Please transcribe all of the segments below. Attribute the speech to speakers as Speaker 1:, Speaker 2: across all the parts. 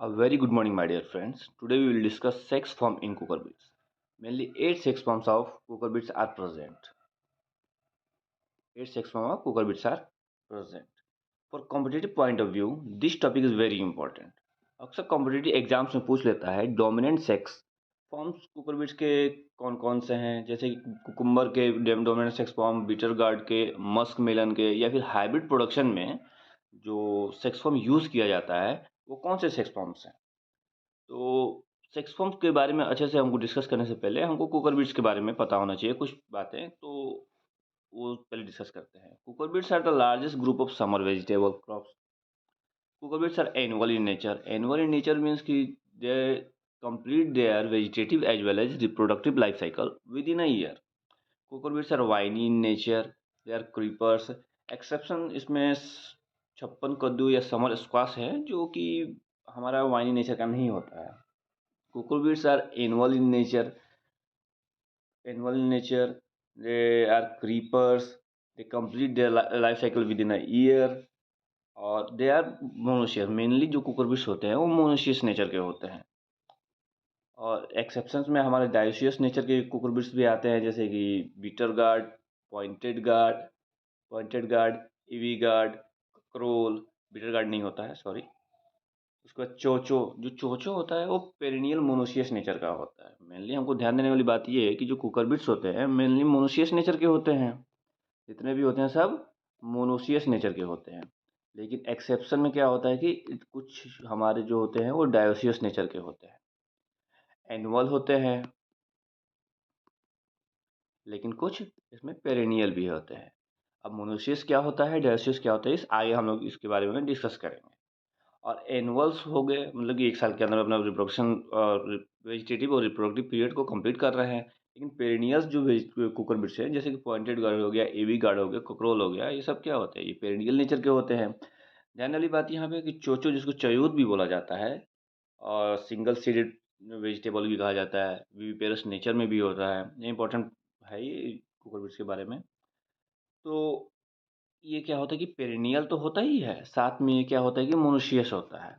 Speaker 1: A very good morning, my dear friends. Today we will discuss sex form in cucurbits. Mainly 8 sex forms of cucurbits are present. 8 sex forms of cucurbits are present. For competitive point of view, this topic is very important. अक्सर competitive exams में पूछ लेता है dominant sex forms cucurbits के कौन कौन से हैं, जैसे कि कुकुम्बर के dominant sex form, bitter gourd के, मस्क मेलन के, या फिर हाइब्रिड प्रोडक्शन में जो सेक्स फॉर्म यूज़ किया जाता है वो कौन से सेक्स फॉर्म्स हैं। तो सेक्स फॉर्म्स के बारे में अच्छे से हमको डिस्कस करने से पहले हमको कुकुरबिट्स के बारे में पता होना चाहिए कुछ बातें, तो वो पहले डिस्कस करते हैं। Cucurbits are the largest group of summer vegetable crops. Cucurbits are annual in nature. Annual in nature means कि they complete their vegetative as well as reproductive life cycle within a year. Cucurbits are viney in nature. They are creepers. Exception इसमें छप्पन कद्दू या summer squash है जो कि हमारा वाइनी nature का नहीं होता है। Cucurbits are annual in nature. Annual in nature. They are creepers. They complete their life cycle within a year. और दे आर मोनोशियस। मेनली जो कुकुरबिट्स होते हैं वो मोनोशियस नेचर के होते हैं। और एक्सेप्शंस में हमारे डायोशियस नेचर के कुकुरबिट्स भी आते हैं, जैसे कि bitter gourd, pointed gourd, ivy gourd, क्रोल। बीटर गार्ड नहीं होता है, सॉरी। उसके बाद चोचो। जो चोचो होता है वो पेरिनियल मोनोशियस नेचर का होता है। मेनली हमको ध्यान देने वाली बात ये है कि जो कुकुरबिट्स होते हैं मेनली मोनोशियस नेचर के होते हैं। जितने भी होते हैं सब मोनोशियस नेचर के होते हैं। लेकिन एक्सेप्शन में क्या होता है कि कुछ हमारे जो होते हैं वो डायोसियस नेचर के होते हैं, एनुअल होते हैं, लेकिन कुछ इसमें पेरेनियल भी होते हैं। अब मोनोशियस क्या होता है, डायोसियस क्या होता है, इस आगे हम लोग इसके बारे में डिस्कस करेंगे। और एनुअल्स हो गए मतलब कि एक साल के अंदर अपना रिप्रोडक्शन और वेजिटेटिव और रिप्रोडक्टिव पीरियड को कंप्लीट कर रहे हैं। लेकिन पेरिनियस जो कुकुरबिट्स है, जैसे कि पॉइंटेड गार्ड हो गया, एवी गार्ड हो गया, कोक्रोल हो गया, ये सब क्या होते हैं, ये पेरिनियल नेचर के होते हैं। ध्यान वाली बात यहाँ पे कि चोचो जिसको चयूत भी बोला जाता है और सिंगल सीडेड वेजिटेबल भी कहा जाता है, विविपेरस नेचर में भी होता है, ये इंपॉर्टेंट है ये कुकुरबिट्स के बारे में। तो ये क्या होता है कि पेरिनियल तो होता ही है, साथ में ये क्या होता है कि मोनोशियस होता है।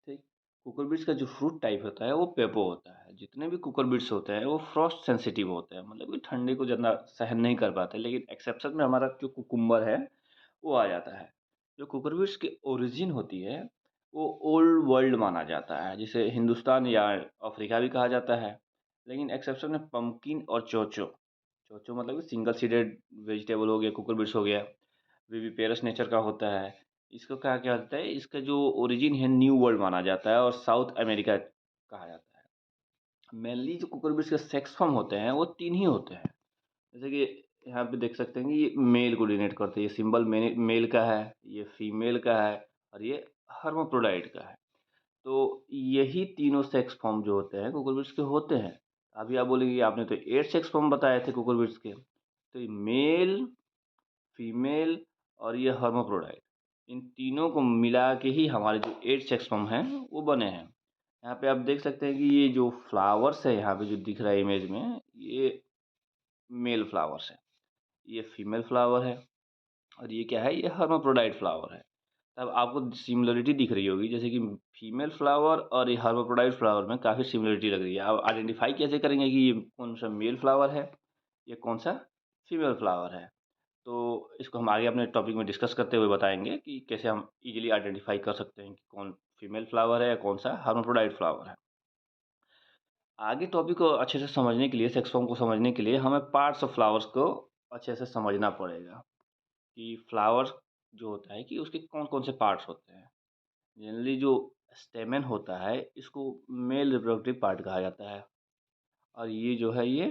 Speaker 1: ठीक। कुकुरबिट्स का जो फ्रूट टाइप होता है वो पेपो होता है। जितने भी कुकुरबिट्स होते हैं वो फ्रॉस्ट सेंसिटिव होते हैं, मतलब कि ठंडे को ज़्यादा सहन नहीं कर पाते। लेकिन एक्सेप्शन में हमारा जो कुकुम्बर है वो आ जाता है। जो कुकुरबिट्स की ओरिजिन होती है वो ओल्ड वर्ल्ड माना जाता है, जिसे हिंदुस्तान या अफ्रीका भी कहा जाता है। लेकिन एक्सेप्शन में पम्पकिन और चोचो। चोचो मतलब कि सिंगल सीडेड वेजिटेबल हो गया, कुकुरबिट्स हो गया, विविपेरस नेचर का होता है। इसको क्या क्या होता है, इसका जो ओरिजिन है न्यू वर्ल्ड माना जाता है और साउथ अमेरिका कहा जाता है। मेनली जो कुकुरबिट्स के सेक्स फॉर्म होते हैं वो 3 ही होते हैं। जैसे कि यहाँ पे देख सकते हैं कि ये मेल को डिनोट करते हैं, ये सिंबल मेल का है, ये फीमेल का है और ये हर्माफ्रोडाइट का है। तो यही तीनों सेक्स फॉर्म जो होते हैं कुकुरबिट्स के होते हैं। अभी आप बोलेंगे आपने तो 8 सेक्स फॉर्म बताए थे कुकुरबिट्स के, तो ये मेल, फीमेल और ये हर्माफ्रोडाइट, इन तीनों को मिला के ही हमारे जो 8 सेक्स फॉर्म हैं वो बने हैं। यहाँ पे आप देख सकते हैं कि ये जो फ्लावर्स है यहाँ पे जो दिख रहा है इमेज में, ये मेल फ्लावर्स है, ये फीमेल फ्लावर है और ये क्या है, ये हर्माफ्रोडाइट फ्लावर है। तब आपको सिमिलरिटी दिख रही होगी, जैसे कि फीमेल फ्लावर और ये हर्माफ्रोडाइट फ्लावर में काफ़ी सिमिलरिटी लग रही है। आप आइडेंटिफाई कैसे करेंगे कि ये कौन सा मेल फ्लावर है, ये कौन सा फीमेल फ्लावर है। तो इसको हम आगे अपने टॉपिक में डिस्कस करते हुए बताएंगे कि कैसे हम इजीली आइडेंटिफाई कर सकते हैं कि कौन फीमेल फ्लावर है या कौन सा हर्माफ्रोडाइट फ्लावर है। आगे टॉपिक को अच्छे से समझने के लिए, सेक्स फॉर्म को समझने के लिए हमें पार्ट्स ऑफ फ्लावर्स को अच्छे से समझना पड़ेगा कि फ्लावर जो होता है कि उसके कौन कौन से पार्ट्स होते हैं। जनरली जो स्टेमन होता है इसको मेल रिप्रोडक्टिव पार्ट कहा जाता है और ये जो है ये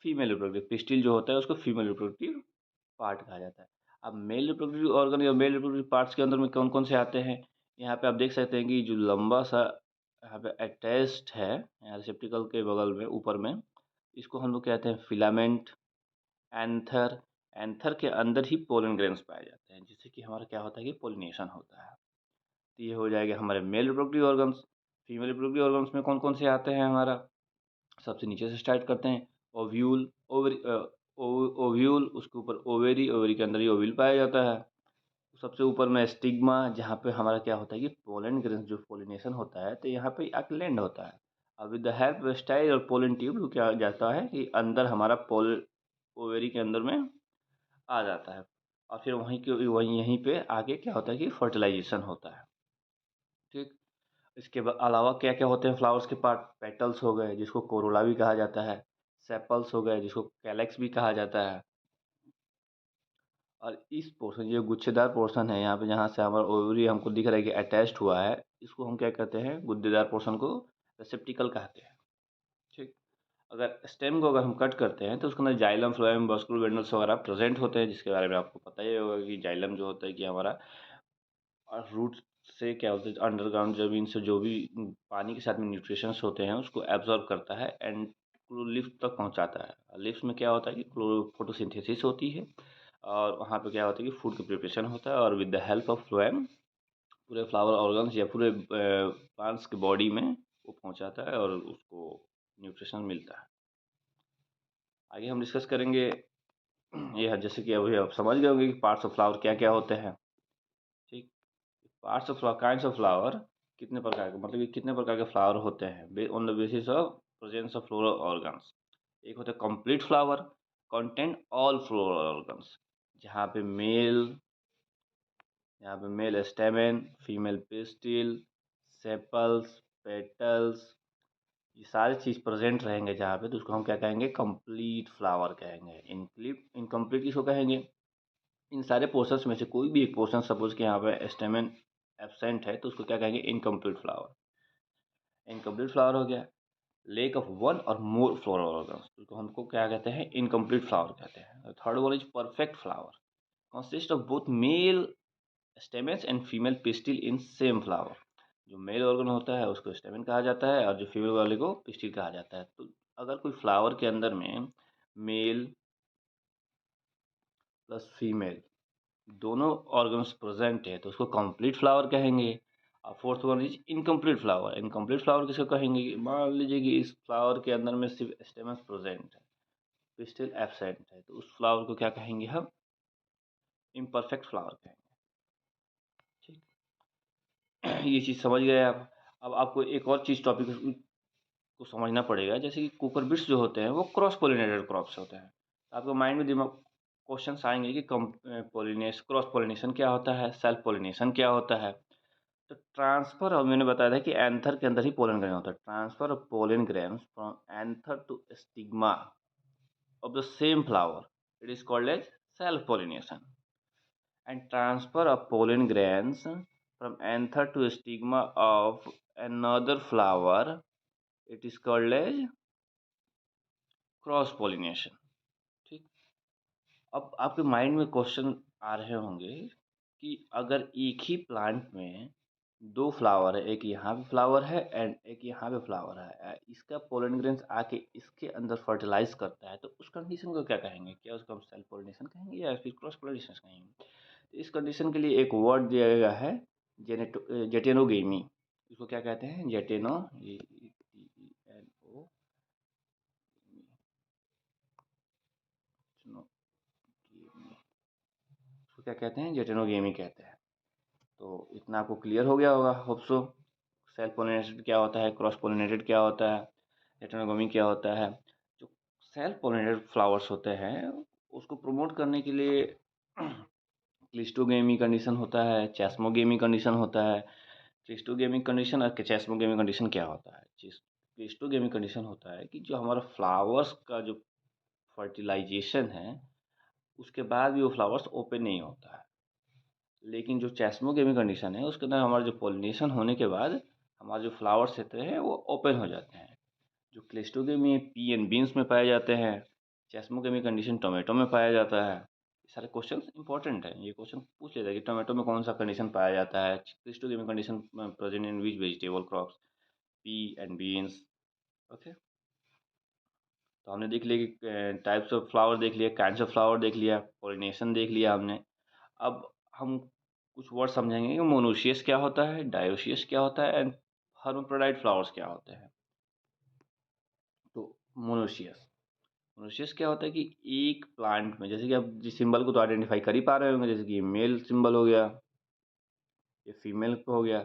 Speaker 1: फीमेल रिप्रोडक्टिव, पिस्टिल जो होता है उसको फीमेल रिप्रोडक्टिव पार्ट कहा जाता है। अब मेल रिप्रोडक्टिव ऑर्गन या मेल रिप्रोडक्टिव पार्ट्स के अंदर में कौन कौन से आते हैं, यहाँ पे आप देख सकते हैं कि जो लंबा सा यहाँ पे अटैच्ड है, यहाँ रिसेप्टिकल के बगल में ऊपर में, इसको हम लोग कहते हैं फिलामेंट, एंथर। एंथर के अंदर ही पोलन ग्रेन्स पाए जाते हैं, जिससे कि हमारा क्या होता है कि पोलिनेशन होता है। तो ये हो जाएगा हमारे male reproductive organs. Female reproductive organs में कौन कौन से आते हैं हमारा, सबसे नीचे से स्टार्ट करते हैं। ओव्यूल, ओवरी, ओव्यूल, उसके ऊपर ओवेरी, ओवेरी के अंदर ही ओव्यूल पाया जाता है। सबसे ऊपर में स्टिग्मा, जहाँ पे हमारा क्या होता है कि पोलन ग्रेन्स जो पोलिनेशन होता है तो यहाँ पे एक लैंड होता है। अब with the help of style और पोलन ट्यूब वो क्या जाता है कि अंदर हमारा पोल ओवेरी के अंदर में आ जाता है, और फिर वहीं यहीं पे आगे क्या होता है कि फर्टिलाइजेशन होता है। ठीक। इसके अलावा क्या क्या होते हैं फ्लावर्स के पार्ट? पेटल्स हो गए जिसको कोरोला भी कहा जाता है, सेपल्स हो गए जिसको कैलेक्स भी कहा जाता है, और इस पोर्शन जो गुच्छेदार पोर्शन है यहाँ पे जहाँ से हमारा ओवरी हमको दिख रहा है कि अटैच्ड हुआ है, इसको हम क्या कहते हैं? गुद्देदार पोर्शन को रेसेप्टिकल कहते हैं। ठीक। अगर स्टेम को अगर हम कट करते हैं तो उसके अंदर जाइलम, फ्लोएम, बस्कुलर वेंडल्स वगैरह प्रेजेंट होते हैं, जिसके बारे में आपको पता ही होगा कि जाइलम जो होता है कि हमारा रूट से क्या होता है, अंडरग्राउंड जमीन से जो भी पानी के साथ में न्यूट्रिशंस होते हैं उसको एब्जॉर्ब करता है एंड लिफ्ट तक पहुंचाता है। लिफ्ट में क्या होता है कि फोटोसिंथेसिस होती है, और वहाँ पे क्या होता है कि फूड का प्रिपरेशन होता है, और with the help of phloem पूरे फ्लावर ऑर्गन्स या पूरे प्लांट्स के बॉडी में वो पहुंचाता है और उसको न्यूट्रिशन मिलता है। आगे हम डिस्कस करेंगे ये, जैसे कि अभी आप समझ गए होंगे कि पार्ट्स ऑफ फ्लावर क्या क्या होते हैं। ठीक। Parts of flower, kinds of flower, कितने प्रकार के, मतलब कि कितने प्रकार के फ्लावर होते हैं on the basis of presence of floral organs. एक होता है complete flower, contain all floral organs, जहाँ पे मेल यहाँ पे male stamen, female pistil, sepals, petals, ये सारी चीज़ प्रेजेंट रहेंगे जहाँ पे, तो उसको हम क्या कहेंगे? कंप्लीट फ्लावर कहेंगे। इनकम्प्लीट किसको कहेंगे? इन सारे पोर्शंस में से कोई भी एक पोर्शन, सपोज कि यहाँ पे स्टेमेन एब्सेंट है तो उसको क्या कहेंगे? Incomplete flower. इनकम्प्लीट फ्लावर हो गया। लेक ऑफ वन और मोर फ्लोरल ऑर्गन्स, उसको हमको क्या कहते हैं? इनकम्प्लीट फ्लावर कहते हैं। Third one is perfect flower, consist of both male stamens and female pistil in same flower. जो मेल ऑर्गन होता है उसको स्टेमेन कहा जाता है, और जो फीमेल वाले को पिस्टिल कहा जाता है। तो अगर कोई फ्लावर के अंदर में मेल प्लस फीमेल दोनों ऑर्गन्स प्रेजेंट है तो उसको कंप्लीट फ्लावर कहेंगे। और fourth one is incomplete flower. Incomplete flower किसको कहेंगे? कि मान लीजिए कि इस फ्लावर के अंदर में सिर्फ स्टेमस प्रेजेंट है, पिस्टिल एब्सेंट है, तो उस फ्लावर को क्या कहेंगे हम? इम्परफेक्ट फ्लावर कहेंगे। ठीक। ये चीज़ समझ गए आप। अब आपको एक और चीज़ टॉपिक को समझना पड़ेगा, जैसे कि कुकुरबिट्स जो होते हैं वो क्रॉस पोलिनेटेड क्रॉप्स होते हैं। आपके माइंड में दिमाग क्वेश्चंस आएंगे कि क्रॉस पोलिनेशन क्या होता है, सेल्फ पोलिनेशन क्या होता है। तो ट्रांसफर, और मैंने बताया था कि एंथर के अंदर ही पोलन ग्रेन होता है। Transfer of pollen grains from anther to stigma of the same flower, it is called as self pollination. And transfer of pollen grains from anther to stigma of another flower, it is called as cross pollination. ठीक। अब आपके mind में question आ रहे होंगे कि अगर एक ही plant में दो फ्लावर है, एक यहाँ पे फ्लावर है एंड एक यहाँ पे फ्लावर है, इसका पोलन ग्रेन्स आके इसके अंदर फर्टिलाइज करता है, तो उस कंडीशन को क्या कहेंगे? क्या उसको हम सेल्फ पोलिनेशन कहेंगे या फिर क्रॉस पोलिनेशन कहेंगे? तो इस कंडीशन के लिए एक वर्ड दिया गया है, जेटेनोगेमी। इसको क्या कहते हैं? जेटेनो, उसको क्या कहते हैं? जेटेनोगेमी कहते हैं। तो इतना आपको क्लियर हो गया होगा, होप सो। सेल्फ पोलिनेटेड क्या होता है, क्रॉस पोलिनेटेड क्या होता है, जेटेनोगेमी क्या होता है। जो सेल्फ पोलिनेटेड फ्लावर्स होते हैं उसको प्रमोट करने के लिए क्लिस्टोगेमी कंडीशन होता है, चेस्मोगेमी कंडीशन होता है। क्लिस्टोगेमी कंडीशन और चेस्मोगेमी कंडीशन क्या होता है? क्लिस्टोगेमी कंडीशन होता है कि जो हमारा फ्लावर्स का जो फर्टिलाइजेशन है उसके बाद भी वो फ्लावर्स ओपन नहीं होता है। लेकिन जो चेस्मोगेमी कंडीशन है उसके अंदर हमारा जो पोलिनेशन होने के बाद हमारे जो फ्लावर्स होते हैं वो ओपन हो जाते हैं। जो क्लिस्टोगेमी पी एंड बीन्स में पाए जाते हैं, चेस्मोगेमी कंडीशन टोमेटो में पाया जाता है। ये सारे क्वेश्चन इंपॉर्टेंट हैं, ये क्वेश्चन पूछ लेता है कि टोमेटो में कौन सा कंडीशन पाया जाता है, cleistogamy condition present in which vegetable crops, P and beans. Okay. तो हमने देख लिया कि टाइप्स ऑफ फ्लावर देख लिया, काइंड्स ऑफ फ्लावर देख लिया, पोलिनेशन देख लिया हमने। अब हम कुछ वर्ड समझेंगे कि मोनोशियस क्या होता है, डायोशियस क्या होता है एंड हर्माफ्रोडाइट फ्लावर्स क्या होते हैं। तो मोनोशियस, मोनोसियस क्या होता है कि एक प्लांट में, जैसे कि आप जिस सिंबल को तो आइडेंटिफाई कर ही पा रहे होंगे, जैसे कि मेल सिंबल हो गया, ये फीमेल हो गया।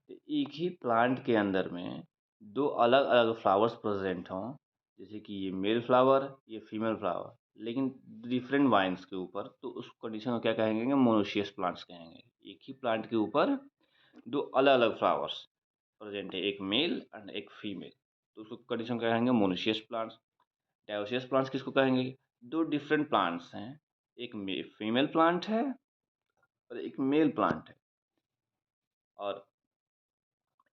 Speaker 1: तो एक ही प्लांट के अंदर में दो अलग अलग फ्लावर्स प्रेजेंट हों, जैसे कि ये मेल फ्लावर, ये फीमेल फ्लावर, लेकिन डिफरेंट वाइन्स के ऊपर, तो उस कंडीशन को क्या कहेंगे? मोनोशियस प्लांट्स कहेंगे। एक ही प्लांट के ऊपर दो अलग अलग फ्लावर्स प्रेजेंट है, एक मेल एंड एक फीमेल, तो उसको कंडीशन कहेंगे मोनोशियस प्लांट्स। डायोसियस प्लांट्स किसको कहेंगे? दो डिफरेंट प्लांट्स हैं, एक फीमेल प्लांट है और एक मेल प्लांट है, और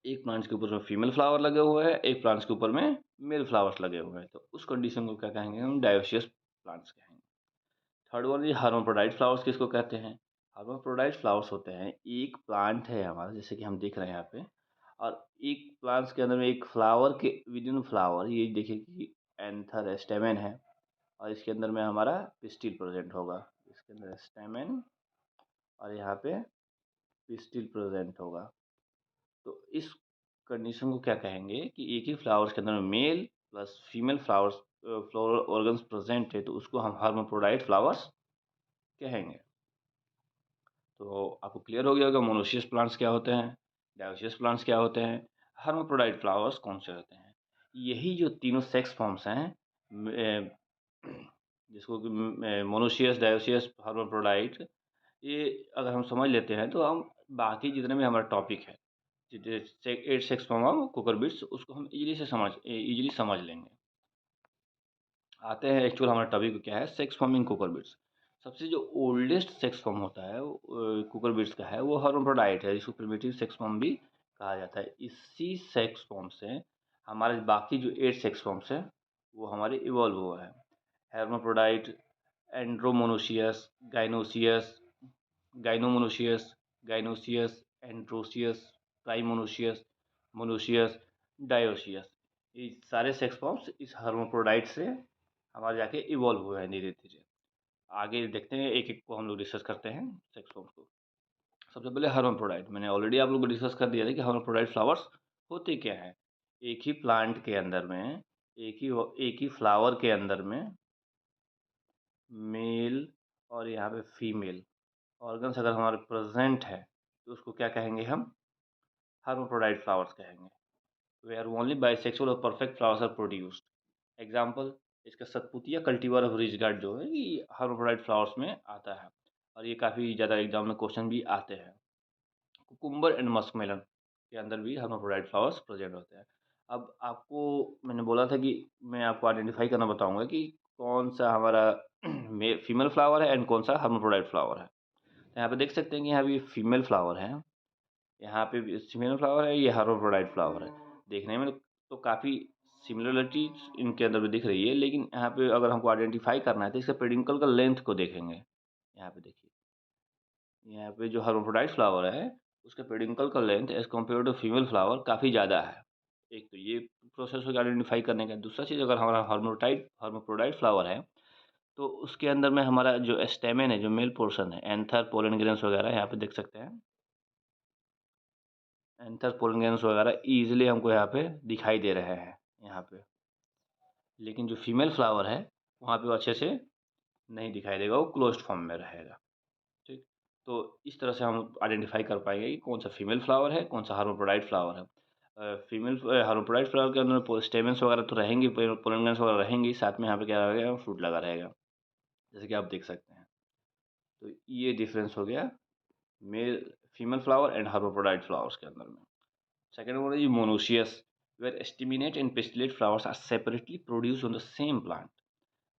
Speaker 1: एक प्लांट्स के ऊपर में फीमेल फ्लावर लगे हुए हैं, एक प्लांट्स के ऊपर में मेल फ्लावर्स लगे हुए हैं, तो उस कंडीशन को क्या कहेंगे? हम डायोसियस प्लांट्स कहेंगे। थर्ड वन ये हर्माफ्रोडाइट फ्लावर्स किसको कहते हैं? हर्माफ्रोडाइट फ्लावर्स होते हैं, एक प्लांट है हमारा, जैसे कि हम देख रहे हैं यहाँ पे, और एक प्लांट्स के अंदर में एक फ्लावर के विद इन फ्लावर, ये देखिए कि एंथर स्टेमेन है, और इसके अंदर में हमारा पिस्टिल प्रेजेंट होगा, इसके अंदर स्टेमेन और यहाँ पे पिस्टिल प्रेजेंट होगा। तो इस कंडीशन को क्या कहेंगे कि एक ही फ्लावर्स के अंदर में male plus female flowers floral organs present है, तो उसको हम हर्माफ्रोडाइट फ्लावर्स कहेंगे। तो आपको क्लियर हो गया होगा मोनोसियस प्लांट्स क्या होते हैं, डायोसियस प्लांट्स क्या होते हैं, हर्माफ्रोडाइट फ्लावर्स कौन से होते हैं। यही जो तीनों सेक्स फॉर्म्स हैं, जिसको कि मोनोसियस, डायोसियस, हर्माफ्रोडाइट, ये अगर हम समझ लेते हैं तो हम बाकी जितने भी हमारा टॉपिक है, 8 सेक्स फॉर्म ऑफ कुकुरबिट्स, उसको हम इजीली समझ लेंगे। आते हैं एक्चुअल हमारा टॉपिक क्या है, सेक्स फॉर्मिंग कुकुरबिट्स। सबसे जो ओल्डेस्ट सेक्स फॉर्म होता है कुकुरबिट्स का है, वो हर्माफ्रोडाइट है, जिसको प्रिमिटिव सेक्स फॉर्म भी कहा जाता है। इसी सेक्स फॉर्म से हमारे बाकी जो 8 सेक्स फॉर्म्स हैं वो हमारे इवॉल्व हुआ है। हर्माफ्रोडाइट, एंड्रोमोनोसियस, गाइनोसियस, गाइनोमोनोसियस, गाइनोसियस, एंड्रोसियस, प्राइमोनोसियस, मोनोसियस, डायोसियस, ये सारे सेक्स फॉर्म्स इस हर्माफ्रोडाइट से हमारे जाके इवॉल्व हुए हैं धीरे धीरे। आगे देखते हैं, एक एक को हम लोग डिस्कस करते हैं सेक्स फॉर्म्स को। सबसे पहले हर्माफ्रोडाइट, मैंने ऑलरेडी आप लोग को डिस्कस कर दिया था कि हर्माफ्रोडाइट फ्लावर्स होते क्या हैं। एक ही प्लांट के अंदर में, एक ही फ्लावर के अंदर में मेल और यहाँ पे फीमेल ऑर्गन्स अगर हमारे प्रेजेंट है, तो उसको क्या कहेंगे? हम हर्माफ्रोडाइट फ्लावर्स कहेंगे। वेयर ओनली बाइसेक्सुअल और perfect flowers are produced. Example, इसका Satputia cultivar of ridge gourd जो है, ये हर्माफ्रोडाइट फ्लावर्स में आता है, और ये काफ़ी ज़्यादा एग्जाम में क्वेश्चन भी आते हैं। कुकुम्बर एंड मस्कमेलन के अंदर भी हर्माफ्रोडाइट फ्लावर्स प्रेजेंट होते हैं। अब आपको मैंने बोला था कि मैं आपको आइडेंटिफाई करना बताऊंगा कि कौन सा हमारा फीमेल फ्लावर है एंड कौन सा हर्माफ्रोडाइट फ्लावर है। तो यहाँ पे देख सकते हैं कि यहाँ भी फीमेल फ्लावर है, यहाँ पे भी फीमेल फ्लावर है, ये हर्माफ्रोडाइट फ्लावर है। देखने में तो काफ़ी सिमिलरिटीज इनके अंदर भी दिख रही है, लेकिन यहाँ पे अगर हमको आइडेंटिफाई करना है तो इसके पेडिंकल का लेंथ को देखेंगे। यहाँ पे देखिए, यहाँ पे जो हर्माफ्रोडाइट फ्लावर है उसका पेडिंकल का length as compare to female flower काफ़ी ज़्यादा है। एक तो ये प्रोसेस हो गया आइडेंटिफाई करने का। दूसरा चीज़, अगर हमारा हर्माफ्रोडाइट फ्लावर है तो उसके अंदर में हमारा जो स्टेमेन है, जो मेल पोर्शन है, एंथर, पोलन ग्रेन्स वगैरह यहाँ पे देख सकते हैं। एंथर, पोलन ग्रेन्स वगैरह ईजिली हमको यहाँ पे दिखाई दे रहे हैं यहाँ पे, लेकिन जो फीमेल फ्लावर है वहाँ पे वो अच्छे से नहीं दिखाई देगा, वो क्लोज्ड फॉर्म में रहेगा। ठीक, तो इस तरह से हम आइडेंटिफाई कर पाएंगे कि कौन सा फीमेल फ्लावर है, कौन सा हर्माफ्रोडाइट फ्लावर है। फीमेल हर्माफ्रोडाइट फ्लावर के अंदर स्टेमेंस वगैरह तो रहेंगी, पोलन ग्रेन्स वगैरह रहेंगी, साथ में यहाँ पे क्या रहेगा? फ्रूट लगा रहेगा, जैसे कि आप देख सकते हैं। तो ये डिफरेंस हो गया male female flower and hermaphrodite flowers के अंदर में। Second one is monoecious, where staminate and pistillate flowers are separately produce on the same plant.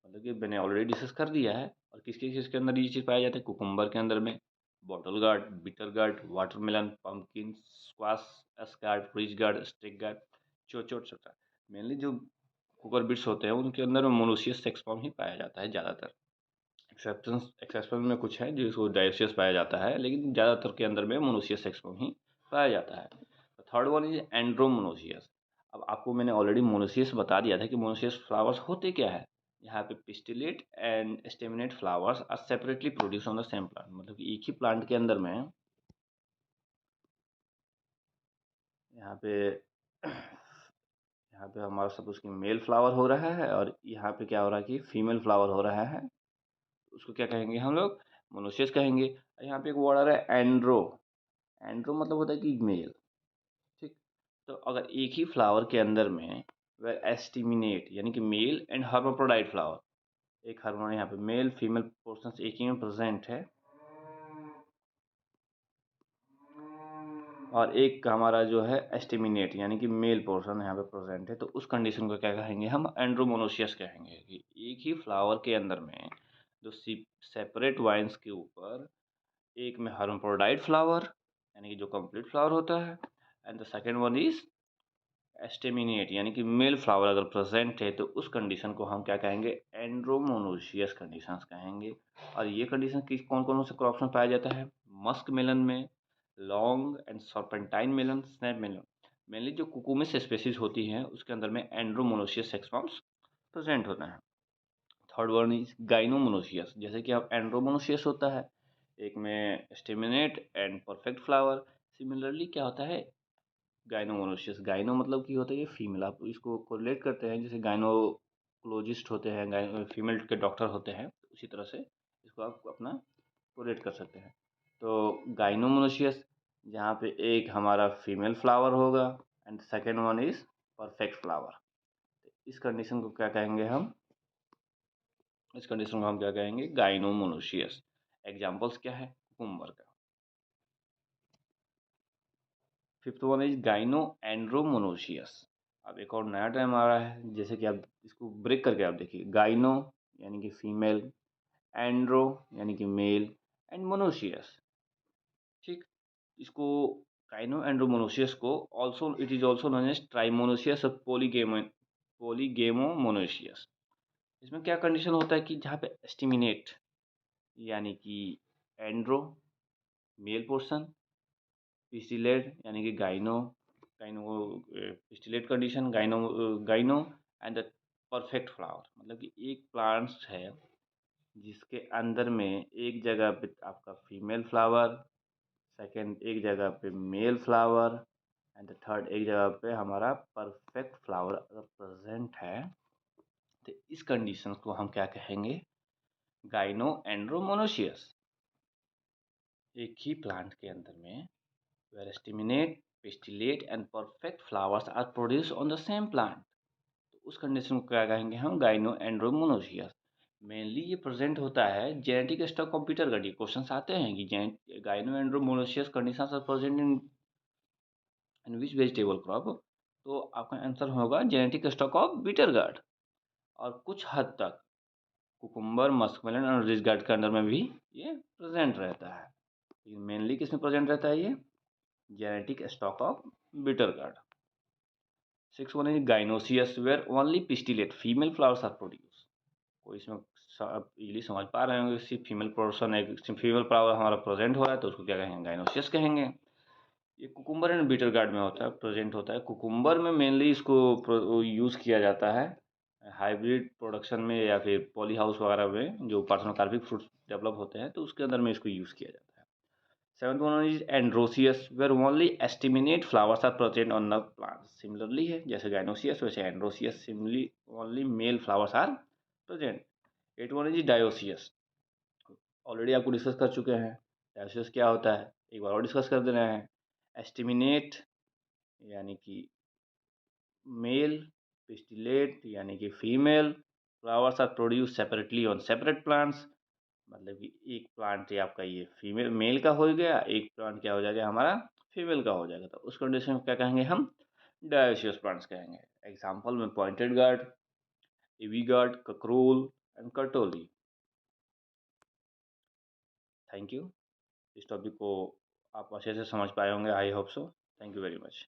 Speaker 1: मतलब कि मैंने ऑलरेडी डिस्कस कर दिया है। और किसके किसके अंदर ये चीज़ पाया जाता है? कुकुम्बर के अंदर में, bottle gourd, bitter gourd, watermelon, pumpkin, squash, ash gourd, फ्रिज गार्ड, स्टिक गार्ड, चोचोट सटा। मेनली जो कुकर बिट्स होते हैं उनके अंदर मोनोसियस सेक्स फॉर्म ही पाया जाता है ज़्यादातर। एक्सेप्शन में कुछ है जिसको डायोसियस पाया जाता है, लेकिन ज़्यादातर के अंदर में मोनोसियस सेक्स फॉर्म ही पाया जाता है। Third one is andromonoecious. अब आपको मैंने ऑलरेडी मोनोसियस बता दिया था कि मोनोसियस फ्लावर्स होते क्या है। यहाँ पे pistillate and staminate flowers are separately produce on the same plant, मतलब कि एक ही प्लांट के अंदर में यहाँ पे यहाँ पे हमारा सपोज कि मेल फ्लावर हो रहा है और यहाँ पे क्या हो रहा है कि फीमेल फ्लावर हो रहा है, उसको क्या कहेंगे हम लोग? मोनोसियस कहेंगे। यहाँ पे एक वर्ड आ रहा है एंड्रो। एंड्रो मतलब होता है कि मेल, ठीक। तो अगर एक ही फ्लावर के अंदर में वह एस्टिमिनेट यानी कि मेल एंड हर्माफ्रोडाइट फ्लावर, एक हार्मोन यहाँ पे मेल फीमेल पोर्शन एक ही में प्रेजेंट है और एक हमारा जो है एस्टिमिनेट यानी कि मेल पोर्शन यहाँ पे प्रेजेंट है, तो उस कंडीशन को क्या कहेंगे? हम एंड्रोमोनोसियस कहेंगे कि एक ही फ्लावर के अंदर में जो सेपरेट वाइन्स के ऊपर एक में हर्माफ्रोडाइट फ्लावर यानी कि जो कंप्लीट फ्लावर होता है and the second one is staminate यानी कि मेल फ्लावर अगर प्रेजेंट है, तो उस कंडीशन को हम क्या कहेंगे? एंड्रोमोनोसियस कंडीशंस कहेंगे। और ये कंडीशन किस कौन कौन से क्रॉप्स में पाया जाता है? मस्क मेलन में, long and serpentine melon, snap melon. Mainly जो कुकुमिस स्पेसीज होती हैं उसके अंदर में एंड्रोमोनोसियस सेक्स फॉर्म्स प्रेजेंट होते हैं। थर्ड वन इज गाइनोमोनोसियस, जैसे कि अब एंड्रोमोनोसियस होता है, एक में staminate and perfect flower. Similarly क्या होता है? गाइनोमोनोसियस। गाइनो मतलब कि होता है ये फीमेल, आप इसको कोरिलेट करते हैं जैसे गाइनोकोलॉजिस्ट होते हैं, फीमेल के डॉक्टर होते हैं, उसी तरह से इसको आप अपना कोरिलेट कर सकते हैं। तो गाइनोमोनोसियस जहाँ पे एक हमारा फीमेल फ्लावर होगा and second one is perfect flower. इस कंडीशन को क्या कहेंगे हम? इस कंडीशन को हम क्या कहेंगे? गाइनोमोनोसियस। एग्जाम्पल्स क्या है कुकुम्बर का? Fifth one is gyno andromonoecious. अब एक और नया टर्म आ रहा है, जैसे कि आप इसको ब्रेक करके आप देखिए, गाइनो यानी कि फीमेल, एंड्रो यानी कि मेल एंड मोनोसियस, ठीक। इसको गाइनो एंड्रोमोनोसियस को also it is also known as trimonoecious और पोलीगेमोमोनोसियस। इसमें क्या कंडीशन होता है कि जहाँ पे एस्टिमिनेट यानी कि एंड्रो मेल पोर्शन, पिस्टिलेट यानी कि gyno, gyno pistillate condition, gyno gyno and the perfect flower, मतलब कि एक प्लांट्स है जिसके अंदर में एक जगह पे आपका फीमेल फ्लावर, सेकंड एक जगह पे male flower and the third एक जगह पे हमारा परफेक्ट फ्लावर अगर प्रेजेंट है, तो इस कंडीशन को हम क्या कहेंगे? गाइनो एंड्रोमोनोसियस। एक ही प्लांट के अंदर में where staminate, pistillate and perfect flowers are produced on the same plant, तो उस कंडीशन को क्या कहेंगे हम? Gyno andromonoecious. मेनली ये प्रेजेंट होता है जेनेटिक स्टॉक कंप्यूटर का। क्वेश्चन आते हैं कि gyno andromonoecious condition are present in which vegetable crop, तो आपका आंसर होगा genetic stock of bitter gourd. और कुछ हद तक कुकुम्बर, मस्कमेलन और रिच गार्ड के अंदर में भी ये प्रेजेंट रहता है, लेकिन मेनली किस में प्रेजेंट रहता है? ये genetic stock of bitter gourd. Six one is gynoecious where only pistillate female flowers are produce. कोई इसमें आप इजीली समझ पा रहे होंगे, सिर्फ फीमेल पोर्शन एक फीमेल फ्लावर हमारा प्रेजेंट हो रहा है, तो उसको क्या कहेंगे? गाइनोसियस कहेंगे। ये कुकुम्बर एंड बीटर गार्ड में होता है, प्रेजेंट होता है। कुकुम्बर में मेनली इसको यूज़ किया जाता है हाइब्रिड प्रोडक्शन में या फिर पॉली हाउस वगैरह में, जो पार्थेनोकार्पिक फ्रूट्स डेवलप होते हैं, तो उसके अंदर में इसको यूज़ किया जाता है। Seventh one is androecious where only staminate flowers are present on the plant. Similarly है जैसे गाइनोसियस वैसे androecious, similarly only male flowers are present. Eight one is dioecious, already आपको डिस्कस कर चुके हैं। डायोसियस क्या होता है एक बार और डिस्कस कर दे रहे हैं। एस्टिमिनेट यानी कि मेल, पिस्टिलेट यानी कि female, flowers are produce separately on separate plants, मतलब कि एक प्लांट आपका ये फीमेल मेल का हो गया, एक प्लांट क्या हो जाएगा हमारा? फीमेल का हो जाएगा, तो उस कंडीशन में क्या कहेंगे हम? डायोसियस प्लांट्स कहेंगे। एग्जाम्पल में पॉइंटेड गार्ड, इवी गार्ड, ककरोल एंड कर्टोली। Thank you. इस टॉपिक को आप अच्छे से समझ पाए होंगे, I hope so. Thank you very much.